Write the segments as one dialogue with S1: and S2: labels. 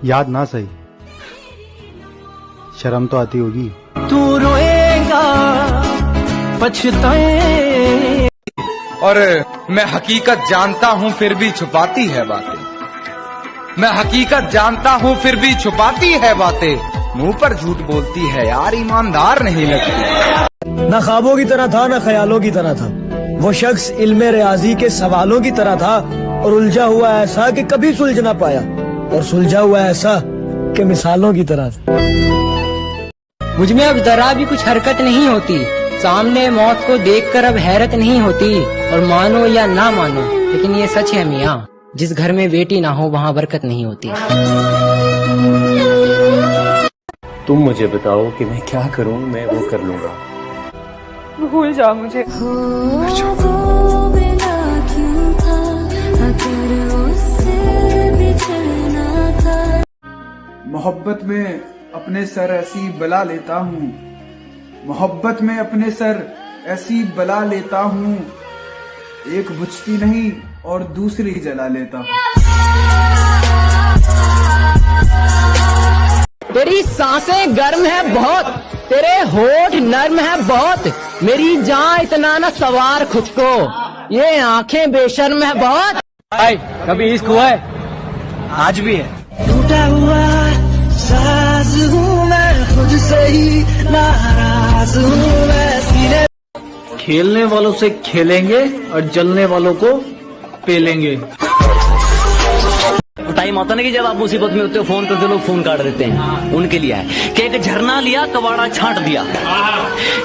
S1: याद ना सही, शर्म तो आती होगी।
S2: तू रोएगा पछताए।
S3: और मैं हकीकत जानता हूँ फिर भी छुपाती है बातें, मैं हकीकत जानता हूँ फिर भी छुपाती है बातें, मुंह पर झूठ बोलती है यार, ईमानदार नहीं लगती।
S2: न ख्वाबों की तरह था न ख्यालों की तरह था, वो शख्स इल्मे रियाजी के सवालों की तरह था, और उलझा हुआ ऐसा कि कभी सुलझ ना पाया, और सुलझा हुआ ऐसा कि मिसालों की तरह था।
S4: मुझमें अब जरा भी कुछ हरकत नहीं होती, सामने मौत को देखकर अब हैरत नहीं होती, और मानो या ना मानो लेकिन ये सच है मियाँ, जिस घर में बेटी ना हो वहाँ बरकत नहीं होती।
S5: तुम मुझे बताओ कि मैं क्या करूं, मैं वो कर लूंगा।
S6: भूल जाओ मुझे।
S7: मोहब्बत में अपने सर ऐसी बला लेता हूँ, मोहब्बत में अपने सर ऐसी बला लेता हूँ, एक बुझती नहीं और दूसरी जला लेता हूँ।
S4: तेरी सांसें गर्म है बहुत, तेरे होठ नर्म है बहुत, मेरी जान इतना न सवार खुद को, ये आंखें बेशर्म है बहुत।
S2: भाई कभी इश्क हुआ है? आज भी है। टूटा हुआ साज हूँ मैं, खुद से ही नाराज हूँ मैं, सीने। खेलने वालों से खेलेंगे और जलने वालों को पेलेंगे।
S8: टाइम आता ना कि जब आप मुसीबत में होते हो, फोन करते लोग फोन काट देते हैं, उनके लिए है कि एक झरना लिया कबाड़ा छांट दिया,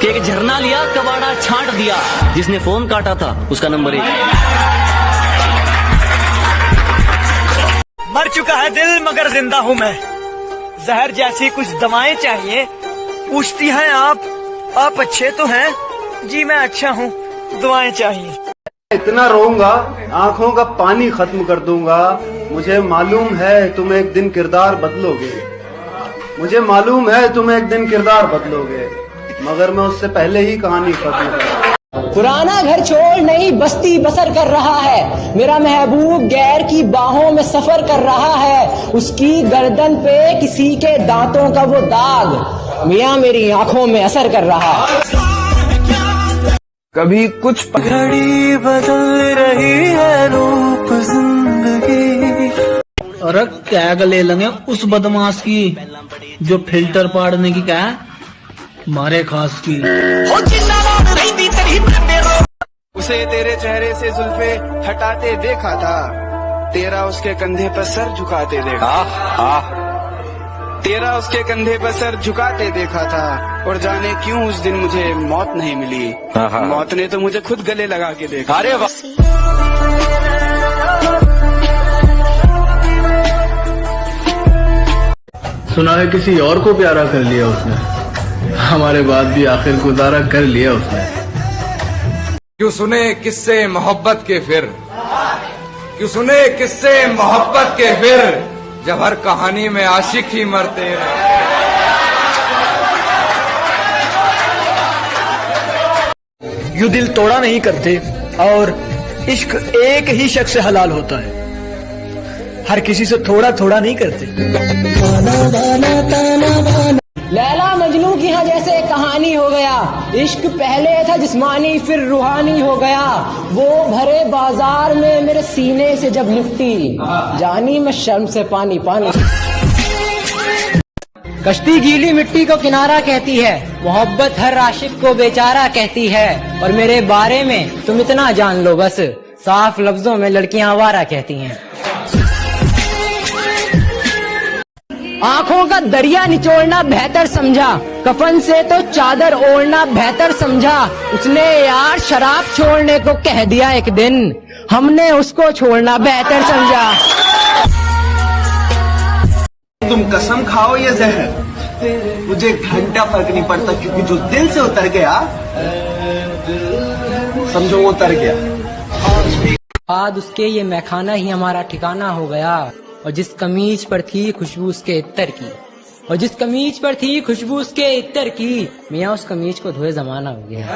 S8: कि एक झरना लिया कबाड़ा छांट दिया, जिसने फोन काटा था उसका नंबर 1।
S2: मर चुका है दिल मगर जिंदा हूँ मैं, जहर जैसी कुछ दवाएं चाहिए, पूछती हैं आप अच्छे तो हैं जी, मैं अच्छा हूँ, दुआएं चाहिए।
S9: इतना रोऊंगा आंखों का पानी खत्म कर दूंगा, मुझे मालूम है तुम एक दिन किरदार बदलोगे, मुझे मालूम है तुम एक दिन किरदार बदलोगे, मगर मैं उससे पहले ही कहानी खत्म कर।
S4: पुराना घर छोड़ नई बस्ती बसर कर रहा है, मेरा महबूब गैर की बाहों में सफर कर रहा है, उसकी गर्दन पे किसी के दांतों का वो दाग मियाँ मेरी आंखों में असर कर रहा है।
S7: कभी कुछ
S2: घड़ी बदल रही है रूप जिंदगी, और क्या गले लगे उस बदमाश की जो फिल्टर पाड़ने की क्या मारे खास की।
S7: उसे तेरे चेहरे से जुल्फे हटाते देखा था, तेरा उसके कंधे पर सर झुकाते देखा, तेरा उसके कंधे पर सर झुकाते देखा था, और जाने क्यों उस दिन मुझे मौत नहीं मिली, मौत ने तो मुझे खुद गले लगा के देखा। अरे वाह।
S5: सुना है किसी और को प्यारा कर लिया उसने, हमारे बाद भी आखिर गुजारा कर लिया उसने।
S3: क्यों सुने किस्से मोहब्बत के फिर, क्यों सुने किस्से मोहब्बत के फिर, जब हर कहानी में आशिक ही मरते हैं।
S2: यूं दिल तोड़ा नहीं करते, और इश्क एक ही शख्स से हलाल होता है, हर किसी से थोड़ा थोड़ा नहीं करते।
S4: लैला मजनू की यहाँ जैसे कहानी हो गया, इश्क पहले था जिस्मानी फिर रूहानी हो गया, वो भरे बाजार में मेरे सीने से जब लिपटी, जानी मैं शर्म से पानी पानी। कश्ती गीली मिट्टी को किनारा कहती है, मोहब्बत हर आशिक को बेचारा कहती है, और मेरे बारे में तुम इतना जान लो बस, साफ लफ्जों में लड़कियां आवारा कहती हैं। आंखों का दरिया निचोड़ना बेहतर समझा, कफन से तो चादर ओढ़ना बेहतर समझा, उसने यार शराब छोड़ने को कह दिया एक दिन, हमने उसको छोड़ना बेहतर समझा।
S9: तुम कसम खाओ या जहर, मुझे घंटा फर्क नहीं पड़ता, क्योंकि जो दिल से उतर गया समझो वो उतर गया।
S4: बाद उसके ये मैखाना ही हमारा ठिकाना हो गया, और जिस कमीज पर थी खुशबू उसके इत्तर की, और जिस कमीज पर थी खुशबू उसके इत्तर की, मियाँ उस कमीज को धोए जमाना हो गया।